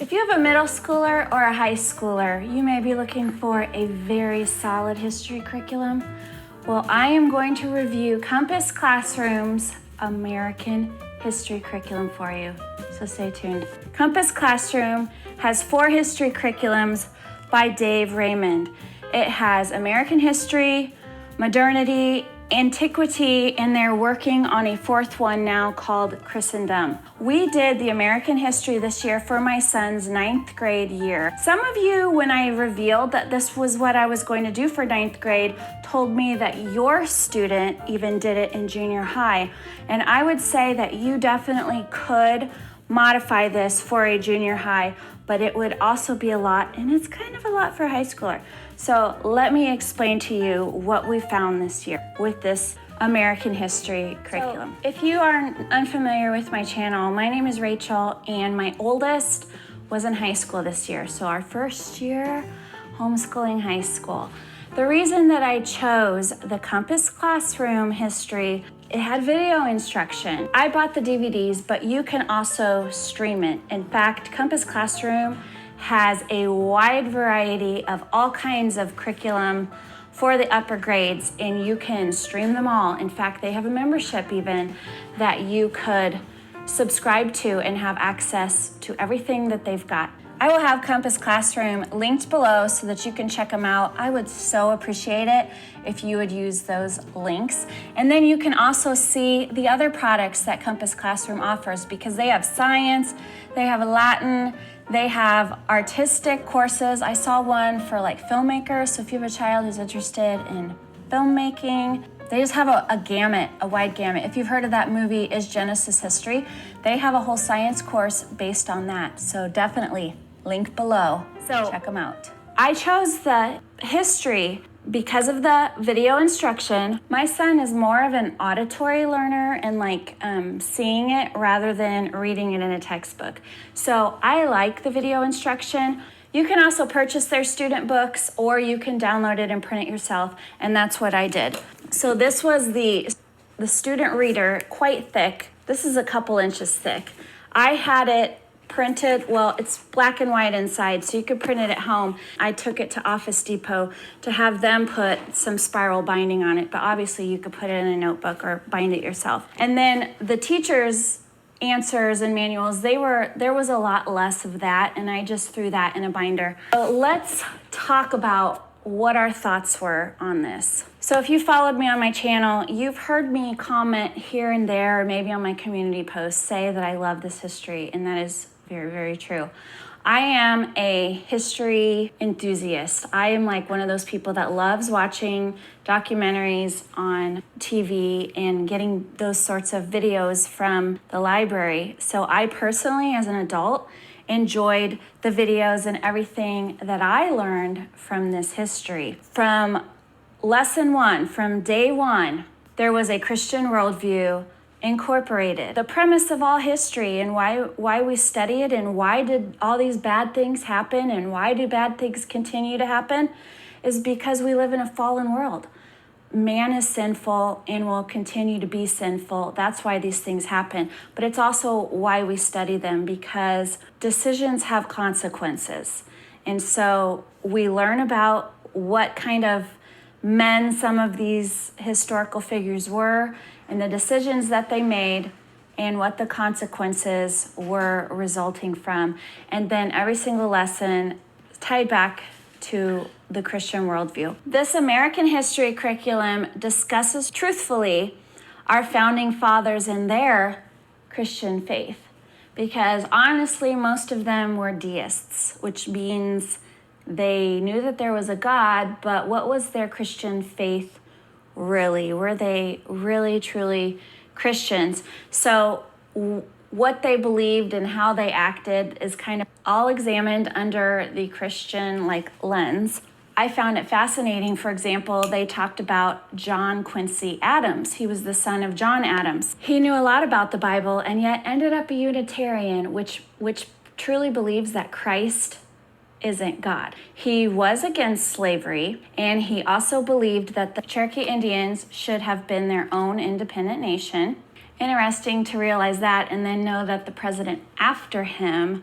If you have a middle schooler or a high schooler, you may be looking for a very solid history curriculum. Well, I am going to review Compass Classroom's American history curriculum for you, so stay tuned. Compass Classroom has 4 history curriculums by Raymond. It has American history, modernity, antiquity, and they're working on a 4th one now called Christendom. We did the American history this year for my son's 9th grade year. Some of you, when I revealed that this was what I was going to do for 9th grade, told me that your student even did it in junior high. And I would say that you definitely could modify this for a junior high, but it would also be a lot, and it's kind of a lot for a high schooler. So let me explain to you what we found this year with this American history curriculum. So if you are unfamiliar with my channel, my name is Rachel, and my oldest was in high school this year. So our first year homeschooling high school. The reason that I chose the Compass Classroom history, it had video instruction. I bought the DVDs, but you can also stream it. In fact, Compass Classroom has a wide variety of all kinds of curriculum for the upper grades, and you can stream them all. In fact, they have a membership even that you could subscribe to and have access to everything that they've got. I will have Compass Classroom linked below so that you can check them out. I would so appreciate it if you would use those links. And then you can also see the other products that Compass Classroom offers, because they have science, they have Latin, they have artistic courses. I saw one for like filmmakers, so if you have a child who's interested in filmmaking, they just have a wide gamut. If you've heard of that movie, Is Genesis History? They have a whole science course based on that. So definitely link below, so check them out. I chose the history because of the video instruction. My son is more of an auditory learner and seeing it rather than reading it in a textbook. So I like the video instruction. You can also purchase their student books, or you can download it and print it yourself, and that's what I did. So this was the student reader, quite thick. This is a couple inches thick. I had it printed, well, it's black and white inside, so you could print it at home. I took it to Office Depot to have them put some spiral binding on it, but obviously you could put it in a notebook or bind it yourself. And then the teachers' answers and manuals, there was a lot less of that, and I just threw that in a binder. So let's talk about what our thoughts were on this. So if you followed me on my channel, you've heard me comment here and there, or maybe on my community posts, say that I love this history, and that is very, very true. I am a history enthusiast. I am like one of those people that loves watching documentaries on TV and getting those sorts of videos from the library. So I personally, as an adult, enjoyed the videos and everything that I learned from this history. From lesson 1, from day 1, there was a Christian worldview incorporated. The premise of all history and why we study it, and why did all these bad things happen, and why do bad things continue to happen, is because we live in a fallen world. Man is sinful and will continue to be sinful. That's why these things happen. But it's also why we study them, because decisions have consequences. And so we learn about what kind of men some of these historical figures were, and the decisions that they made, and what the consequences were resulting from. And then every single lesson tied back to the Christian worldview. This American history curriculum discusses truthfully our founding fathers and their Christian faith, because honestly, most of them were deists, which means they knew that there was a God, but what was their Christian faith really? Were they really, truly Christians? So what they believed and how they acted is kind of all examined under the Christian lens. I found it fascinating. For example, they talked about John Quincy Adams. He was the son of John Adams. He knew a lot about the Bible and yet ended up a Unitarian, which truly believes that Christ isn't God. He was against slavery, and he also believed that the Cherokee Indians should have been their own independent nation. Interesting to realize that, and then know that the president after him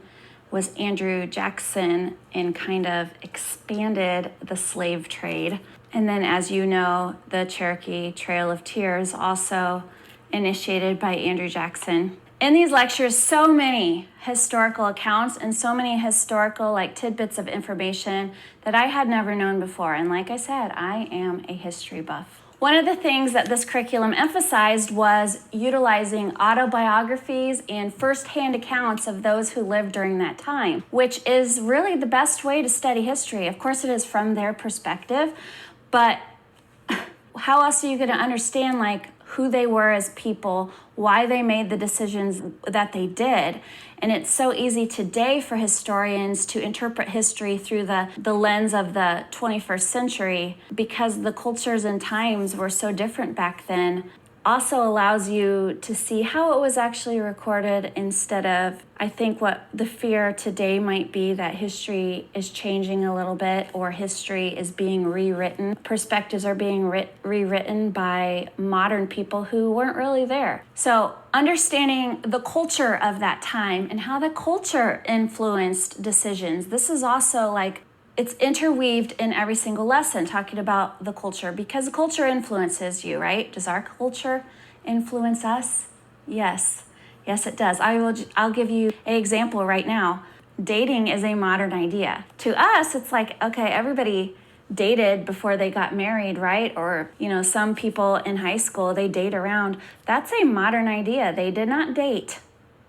was Andrew Jackson and kind of expanded the slave trade. And then, as you know, the Cherokee Trail of Tears, also initiated by Andrew Jackson. In these lectures, so many historical accounts and so many historical tidbits of information that I had never known before. And like I said, I am a history buff. One of the things that this curriculum emphasized was utilizing autobiographies and firsthand accounts of those who lived during that time, which is really the best way to study history. Of course, it is from their perspective, but how else are you going to understand who they were as people, why they made the decisions that they did? And it's so easy today for historians to interpret history through the lens of the 21st century because the cultures and times were so different back then. Also allows you to see how it was actually recorded instead of, I think what the fear today might be that history is changing a little bit or history is being rewritten. Perspectives are being rewritten by modern people who weren't really there. So understanding the culture of that time and how the culture influenced decisions. This is also it's interweaved in every single lesson, talking about the culture, because the culture influences you, right? Does our culture influence us? Yes. Yes, it does. I'll give you an example right now. Dating is a modern idea. To us, it's okay, everybody dated before they got married, right? Or, some people in high school, they date around. That's a modern idea. They did not date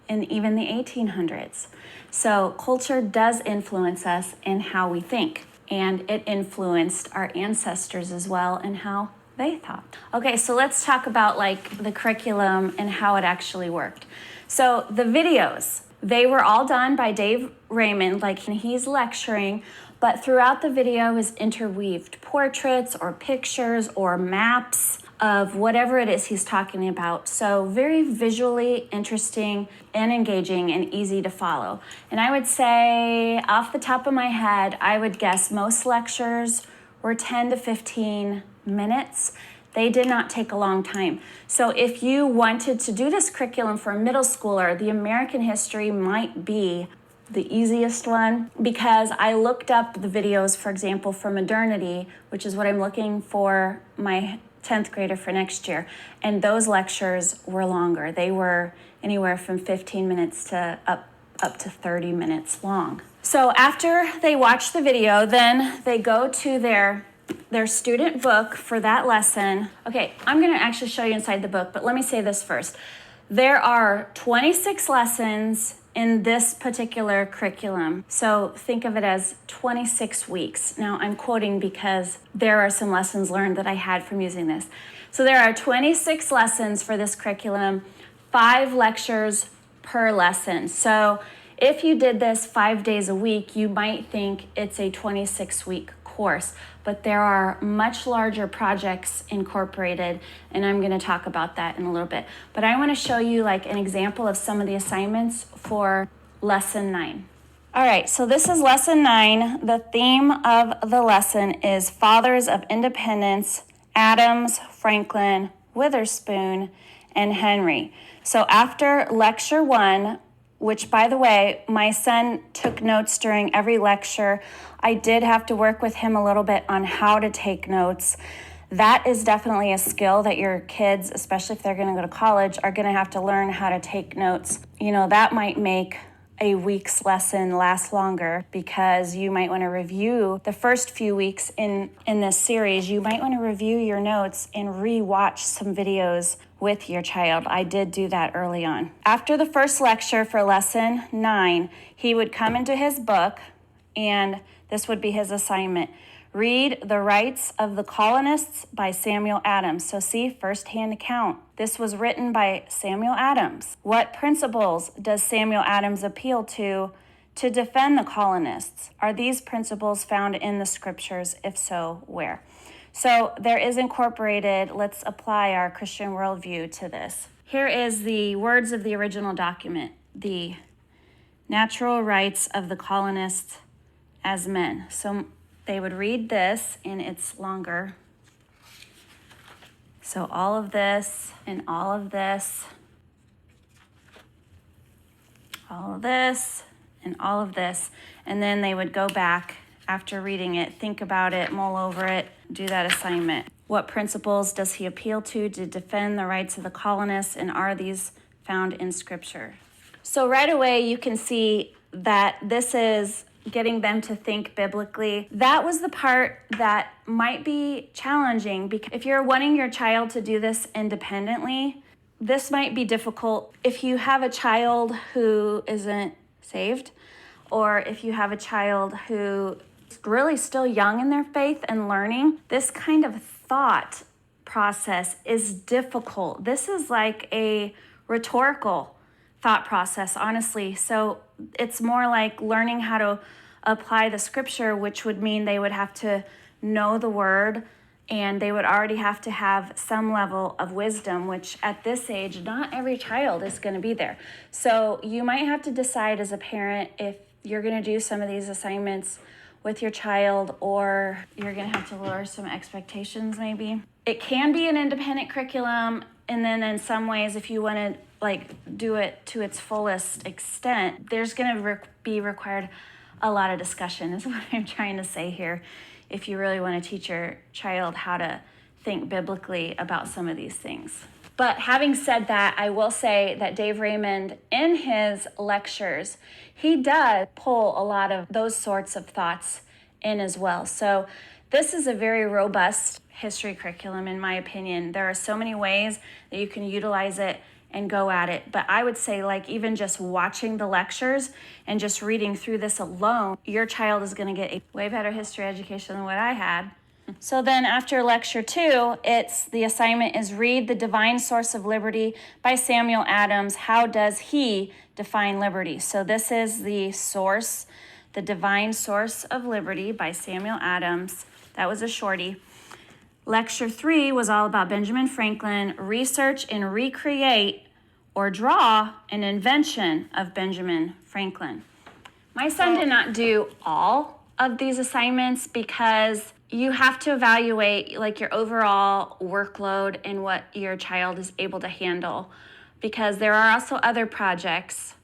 in even the 1800s. So culture does influence us in how we think, and it influenced our ancestors as well in how they thought. Okay, so let's talk about the curriculum and how it actually worked. So the videos, they were all done by Dave Raymond, he's lecturing, but throughout the video is interweaved portraits or pictures or maps of whatever it is he's talking about. So very visually interesting and engaging and easy to follow. And I would say off the top of my head, I would guess most lectures were 10 to 15 minutes. They did not take a long time. So if you wanted to do this curriculum for a middle schooler, the American history might be the easiest one, because I looked up the videos, for example, for modernity, which is what I'm looking for my 10th grader for next year. And those lectures were longer. They were anywhere from 15 minutes to up to 30 minutes long. So after they watch the video, then they go to their student book for that lesson. Okay, I'm going to actually show you inside the book, but let me say this first. There are 26 lessons in this particular curriculum. So think of it as 26 weeks. Now I'm quoting because there are some lessons learned that I had from using this. So there are 26 lessons for this curriculum, 5 lectures per lesson. So if you did this 5 days a week, you might think it's a 26-week course, but there are much larger projects incorporated, and I'm going to talk about that in a little bit. But I want to show you an example of some of the assignments for lesson 9. All right, so this is lesson 9. The theme of the lesson is Fathers of Independence, Adams, Franklin, Witherspoon, and Henry. So after lecture 1, which, by the way, my son took notes during every lecture. I did have to work with him a little bit on how to take notes. That is definitely a skill that your kids, especially if they're going to go to college, are going to have to learn how to take notes. That might make a week's lesson last longer, because you might want to review the first few weeks in this series. You might want to review your notes and re-watch some videos with your child. I did do that early on. After the first lecture for lesson 9, he would come into his book, and this would be his assignment. Read The Rights of the Colonists by Samuel Adams. So see, first-hand account. This was written by Samuel Adams. What principles does Samuel Adams appeal to defend the colonists? Are these principles found in the scriptures? If so, where? So there is incorporated, let's apply our Christian worldview to this. Here is the words of the original document, the natural rights of the colonists as men. So they would read this, and it's longer. So all of this and all of this, all of this and all of this. And then they would go back after reading it, think about it, mull over it, do that assignment. What principles does he appeal to defend the rights of the colonists, and are these found in Scripture? So right away you can see that this is getting them to think biblically. That was the part that might be challenging, because if you're wanting your child to do this independently, this might be difficult. If you have a child who isn't saved, or if you have a child who is really still young in their faith and learning, this kind of thought process is difficult. This is like a rhetorical thought process, honestly. So it's more like learning how to apply the Scripture, which would mean they would have to know the word, and they would already have to have some level of wisdom, which at this age, not every child is going to be there. So you might have to decide as a parent if you're going to do some of these assignments with your child, or you're going to have to lower some expectations maybe. It can be an independent curriculum, and then in some ways, if you want to do it to its fullest extent, there's going to be required a lot of discussion, is what I'm trying to say here, if you really want to teach your child how to think biblically about some of these things. But having said that, I will say that Dave Raymond, in his lectures, he does pull a lot of those sorts of thoughts in as well. So this is a very robust history curriculum, in my opinion. There are so many ways that you can utilize it and go at it. But I would say, even just watching the lectures and just reading through this alone, your child is going to get a way better history education than what I had. So then after lecture 2, the assignment is read The Divine Source of Liberty by Samuel Adams. How does he define liberty? So this is the source, The Divine Source of Liberty by Samuel Adams. That was a shorty. Lecture 3 was all about Benjamin Franklin, research and recreate or draw an invention of Benjamin Franklin. My son did not do all of these assignments because you have to evaluate your overall workload and what your child is able to handle, because there are also other projects,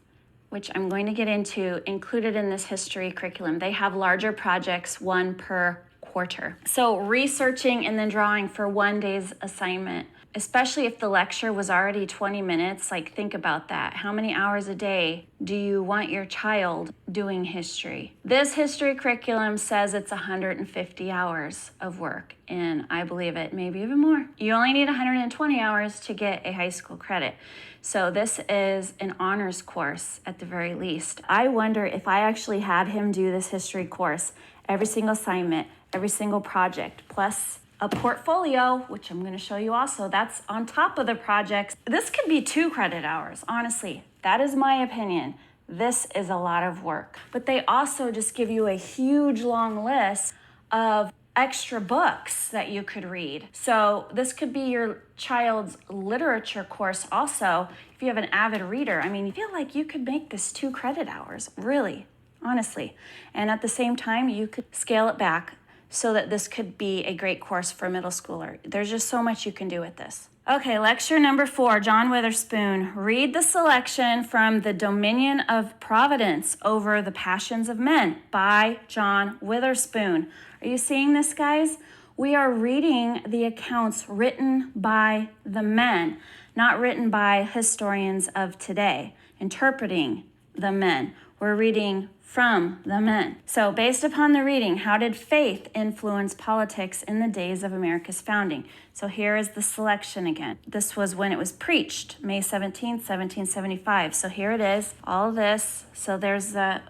which I'm going to get into, included in this history curriculum. They have larger projects, one per quarter. So researching and then drawing for one day's assignment, especially if the lecture was already 20 minutes, think about that. How many hours a day do you want your child doing history? This history curriculum says it's 150 hours of work, and I believe it, maybe even more. You only need 120 hours to get a high school credit. So this is an honors course at the very least. I wonder if I actually had him do this history course, every single assignment, every single project, plus a portfolio, which I'm going to show you also, that's on top of the projects. This could be 2 credit hours, honestly. That is my opinion. This is a lot of work. But they also just give you a huge long list of extra books that you could read. So this could be your child's literature course also, if you have an avid reader. I mean, you feel like you could make this 2 credit hours, really, honestly. And at the same time, you could scale it back so that this could be a great course for a middle schooler. There's just so much you can do with this. Okay, lecture number 4, John Witherspoon. Read the selection from The Dominion of Providence Over the Passions of Men by John Witherspoon. Are you seeing this, guys? We are reading the accounts written by the men, not written by historians of today, interpreting the men. We're reading from the men. So based upon the reading, how did faith influence politics in the days of America's founding? So here is the selection again. This was when it was preached, May 17th, 1775. So here it is, all of this. So there's the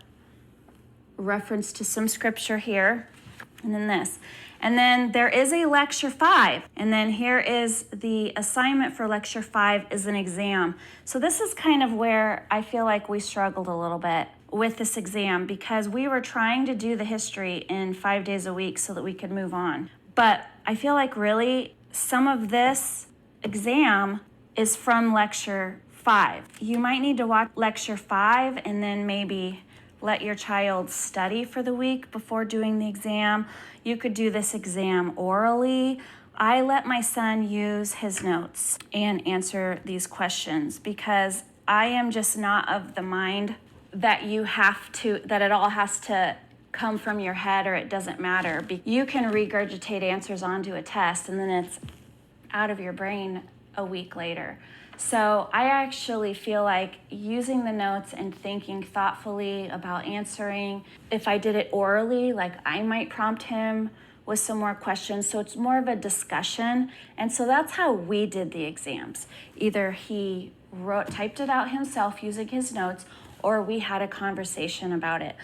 reference to some scripture here, and then this. And then there is a lecture 5. And then here is the assignment for lecture 5 is an exam. So this is kind of where I feel like we struggled a little bit with this exam, because we were trying to do the history in 5 days a week so that we could move on. But I feel like really some of this exam is from lecture 5. You might need to watch lecture 5 and then maybe let your child study for the week before doing the exam. You could do this exam orally. I let my son use his notes and answer these questions because I am just not of the mind that that it all has to come from your head or it doesn't matter. You can regurgitate answers onto a test and then it's out of your brain a week later. So I actually feel like using the notes and thinking thoughtfully about answering. If I did it orally, like I might prompt him with some more questions. So it's more of a discussion. And so that's how we did the exams. Either he typed it out himself using his notes, or we had a conversation about it.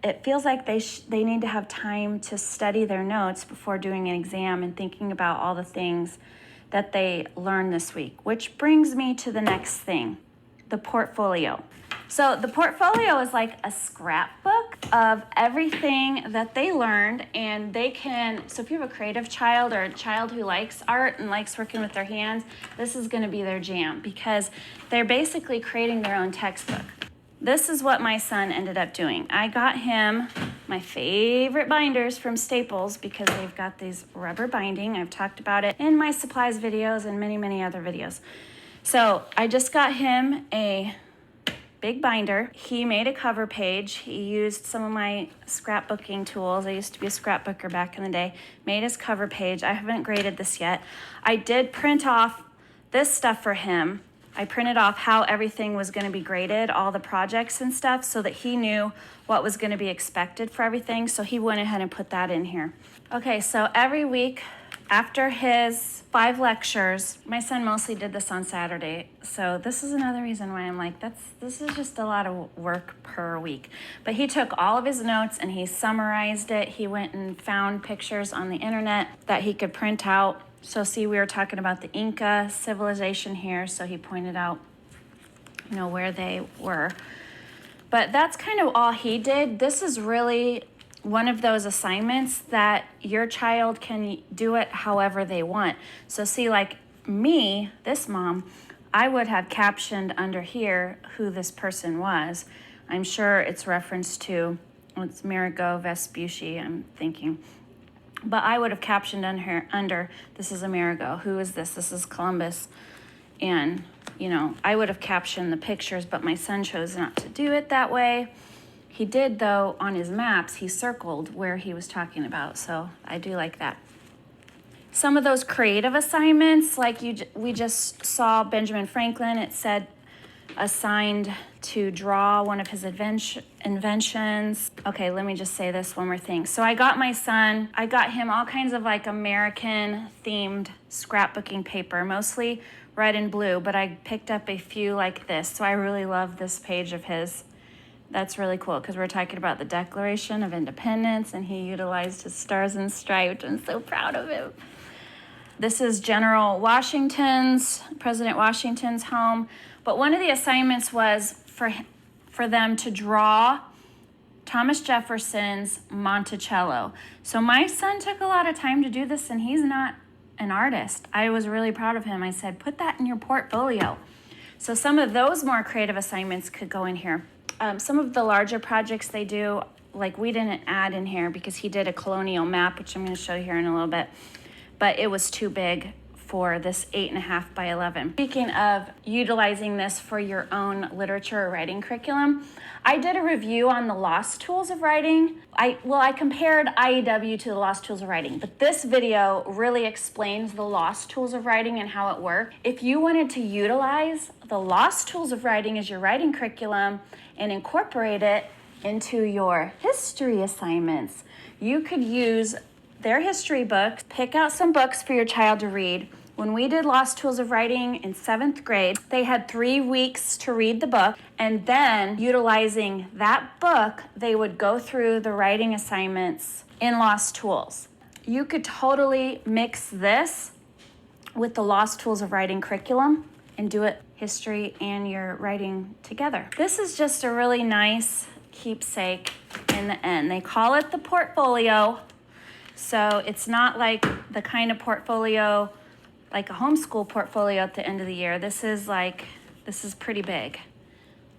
It feels like they need to have time to study their notes before doing an exam and thinking about all the things that they learned this week, which brings me to the next thing, the portfolio. So the portfolio is like a scrapbook of everything that they learned, and so if you have a creative child or a child who likes art and likes working with their hands, this is gonna be their jam because they're basically creating their own textbook. This is what my son ended up doing. I got him my favorite binders from Staples because they've got these rubber binding. I've talked about it in my supplies videos and many, many other videos. So I just got him a big binder. He made a cover page. He used some of my scrapbooking tools. I used to be a scrapbooker back in the day. Made his cover page. I haven't graded this yet. I did print off this stuff for him. I printed off how everything was going to be graded, all the projects and stuff, so that he knew what was going to be expected for everything. So he went ahead and put that in here. Okay, so every week after his 5 lectures, my son mostly did this on Saturday. So this is another reason why I'm like, this is just a lot of work per week. But he took all of his notes and he summarized it. He went and found pictures on the internet that he could print out. So see, we were talking about the Inca civilization here, so he pointed out, where they were. But that's kind of all he did. This is really one of those assignments that your child can do it however they want. So see, like me, this mom, I would have captioned under here who this person was. I'm sure it's referenced to, it's Amerigo Vespucci, I'm thinking. But I would have captioned under this is Amerigo. Who is this? This is Columbus. And, I would have captioned the pictures, but my son chose not to do it that way. He did, though, on his maps, he circled where he was talking about. So I do like that. Some of those creative assignments, like we just saw Benjamin Franklin, it said assigned to draw one of his inventions. Okay, let me just say this one more thing. So I got him all kinds of like American themed scrapbooking paper, mostly red and blue, but I picked up a few like this. So I really love this page of his. That's really cool because we're talking about the Declaration of Independence and he utilized his stars and stripes. I'm so proud of him. This is President Washington's home. But one of the assignments was for them to draw Thomas Jefferson's Monticello. So my son took a lot of time to do this, and he's not an artist. I was really proud of him. I said, put that in your portfolio. So some of those more creative assignments could go in here. Some of the larger projects they do, like we didn't add in here because he did a colonial map, which I'm going to show you here in a little bit, but it was too big for this 8.5 by 11. Speaking of utilizing this for your own literature or writing curriculum, I did a review on the lost tools of writing. I compared IEW to the lost tools of writing, but this video really explains the lost tools of writing and how it works. If you wanted to utilize the lost tools of writing as your writing curriculum and incorporate it into your history assignments, you could use their history books, pick out some books for your child to read. When we did Lost Tools of Writing in 7th grade, they had 3 weeks to read the book, and then utilizing that book, they would go through the writing assignments in Lost Tools. You could totally mix this with the Lost Tools of Writing curriculum and do it history and your writing together. This is just a really nice keepsake in the end. They call it the portfolio. So it's not like the kind of portfolio, like a homeschool portfolio at the end of the year. This is pretty big.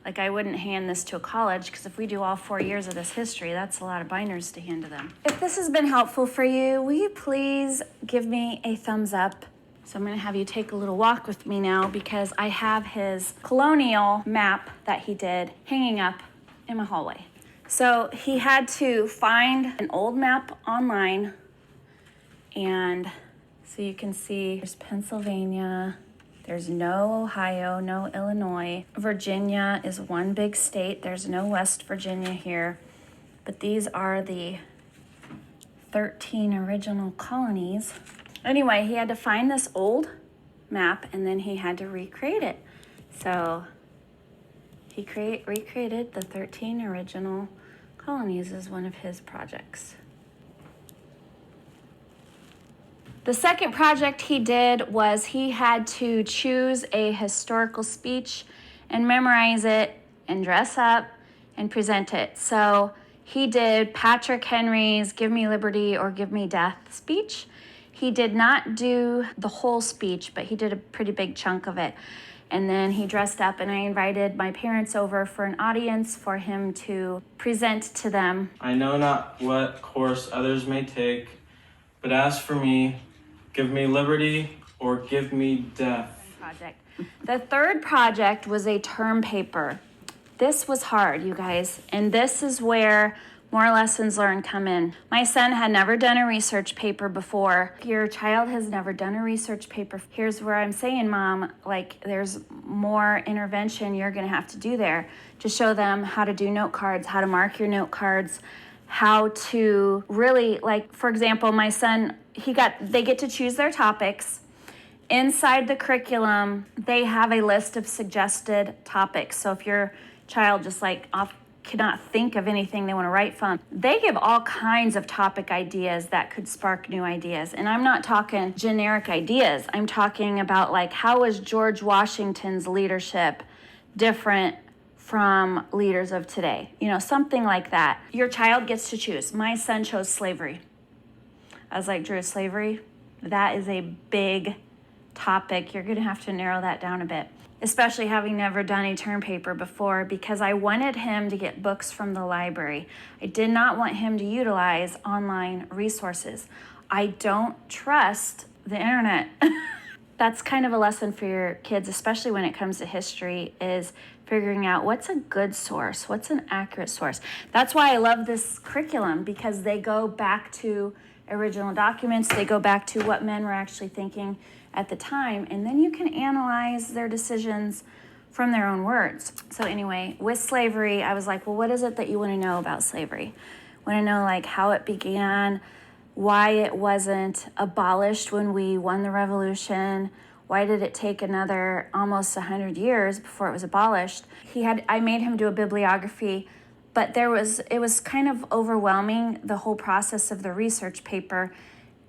Like I wouldn't hand this to a college because if we do all 4 years of this history, that's a lot of binders to hand to them. If this has been helpful for you, will you please give me a thumbs up? So I'm gonna have you take a little walk with me now because I have his colonial map that he did hanging up in my hallway. So he had to find an old map online, and so you can see there's Pennsylvania, there's no Ohio, no Illinois. Virginia is one big state. There's no West Virginia here, but these are the 13 original colonies. Anyway, he had to find this old map and then he had to recreate it. So he recreated the 13 original colonies as one of his projects. The second project he did was he had to choose a historical speech and memorize it and dress up and present it. So he did Patrick Henry's "Give Me Liberty or Give Me Death" speech. He did not do the whole speech, but he did a pretty big chunk of it. And then he dressed up, and I invited my parents over for an audience for him to present to them. I know not what course others may take, but as for me, give me liberty or give me death. The third project was a term paper. This was hard, you guys, and this is where more lessons learned come in. My son had never done a research paper before. If your child has never done a research paper, here's where I'm saying, Mom, like there's more intervention you're gonna have to do there to show them how to do note cards, how to mark your note cards, how to really, like, for example, my son, they get to choose their topics. Inside the curriculum, they have a list of suggested topics. So if your child just cannot think of anything they want to write from, they give all kinds of topic ideas that could spark new ideas. And I'm not talking generic ideas. I'm talking about like, how is George Washington's leadership different from leaders of today? You know, something like that. Your child gets to choose. My son chose slavery. I was like, Drew, slavery? That is a big topic. You're going to have to narrow that down a bit, especially having never done a term paper before, because I wanted him to get books from the library. I did not want him to utilize online resources. I don't trust the internet. That's kind of a lesson for your kids, especially when it comes to history, is figuring out what's a good source, what's an accurate source. That's why I love this curriculum, because they go back to original documents, they go back to what men were actually thinking at the time, and then you can analyze their decisions from their own words. So anyway, with slavery, I was like, well, what is it that you want to know about slavery? Want to know like how it began, why it wasn't abolished when we won the revolution, why did it take another almost 100 years before it was abolished? I made him do a bibliography, but it was kind of overwhelming, the whole process of the research paper,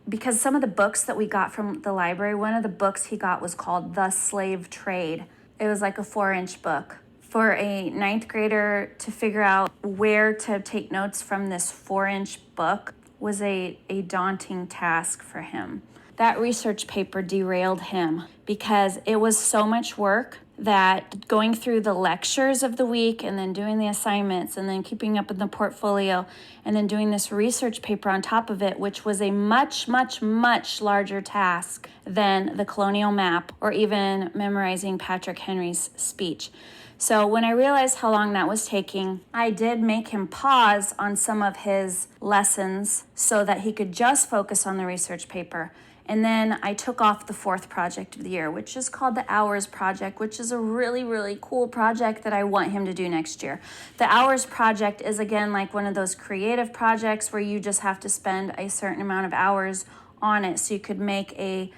because some of the books that we got from the library, one of the books he got was called The Slave Trade. It was like a 4-inch book. For a 9th grader to figure out where to take notes from this 4-inch book was a daunting task for him. That research paper derailed him because it was so much work that going through the lectures of the week and then doing the assignments and then keeping up in the portfolio and then doing this research paper on top of it, which was a much, much, much larger task than the colonial map or even memorizing Patrick Henry's speech. So when I realized how long that was taking, I did make him pause on some of his lessons so that he could just focus on the research paper. And then I took off the 4th project of the year, which is called the Hours Project, which is a really, really cool project that I want him to do next year. The Hours Project is, again, like one of those creative projects where you just have to spend a certain amount of hours on it. So you could make a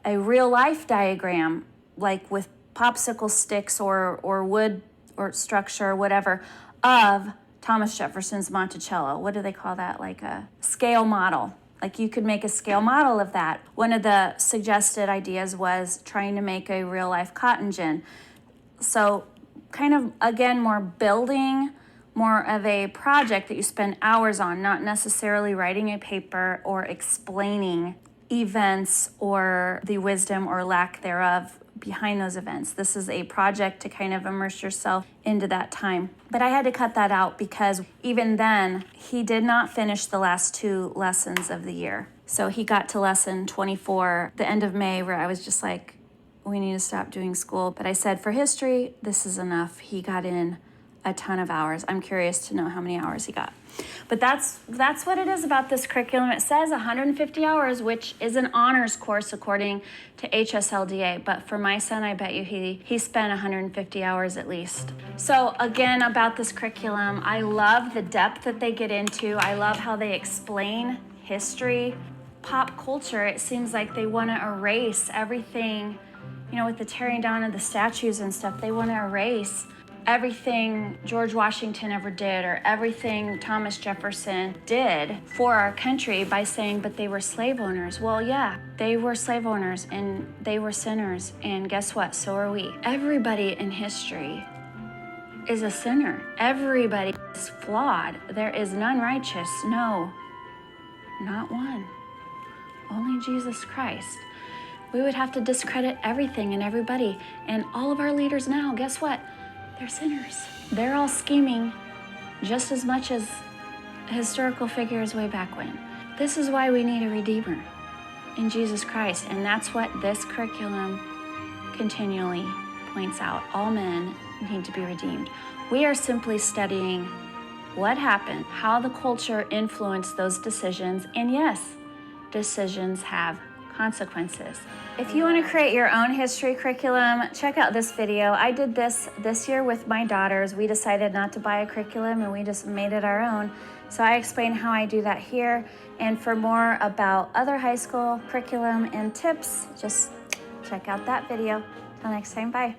real life diagram, like with popsicle sticks or wood or structure or whatever, of Thomas Jefferson's Monticello. What do they call that? Like a scale model. Like you could make a scale model of that. One of the suggested ideas was trying to make a real life cotton gin. So kind of, again, more building, more of a project that you spend hours on, not necessarily writing a paper or explaining events or the wisdom or lack thereof behind those events. This is a project to kind of immerse yourself into that time. But I had to cut that out because even then, he did not finish the last 2 lessons of the year. So he got to lesson 24, the end of May, where I was just like, we need to stop doing school. But I said, for history, this is enough. He got in a ton of hours. I'm curious to know how many hours he got. But that's what it is about this curriculum. It says 150 hours, which is an honors course according to HSLDA. But for my son, I bet you he spent 150 hours at least. So again, about this curriculum, I love the depth that they get into. I love how they explain history, pop culture. It seems like they want to erase everything, you know, with the tearing down of the statues and stuff. They want to erase everything George Washington ever did or everything Thomas Jefferson did for our country by saying, but they were slave owners. Well, yeah, they were slave owners and they were sinners. And guess what? So are we. Everybody in history is a sinner. Everybody is flawed. There is none righteous. No, not one. Only Jesus Christ. We would have to discredit everything and everybody. And all of our leaders now, guess what? They're sinners. They're all scheming just as much as historical figures way back when. This is why we need a Redeemer in Jesus Christ. And that's what this curriculum continually points out. All men need to be redeemed. We are simply studying what happened, how the culture influenced those decisions, and yes, decisions have consequences. If you want to create your own history curriculum, check out this video. I did this year with my daughters. We decided not to buy a curriculum and we just made it our own. So I explain how I do that here. And for more about other high school curriculum and tips, just check out that video. Till next time, bye.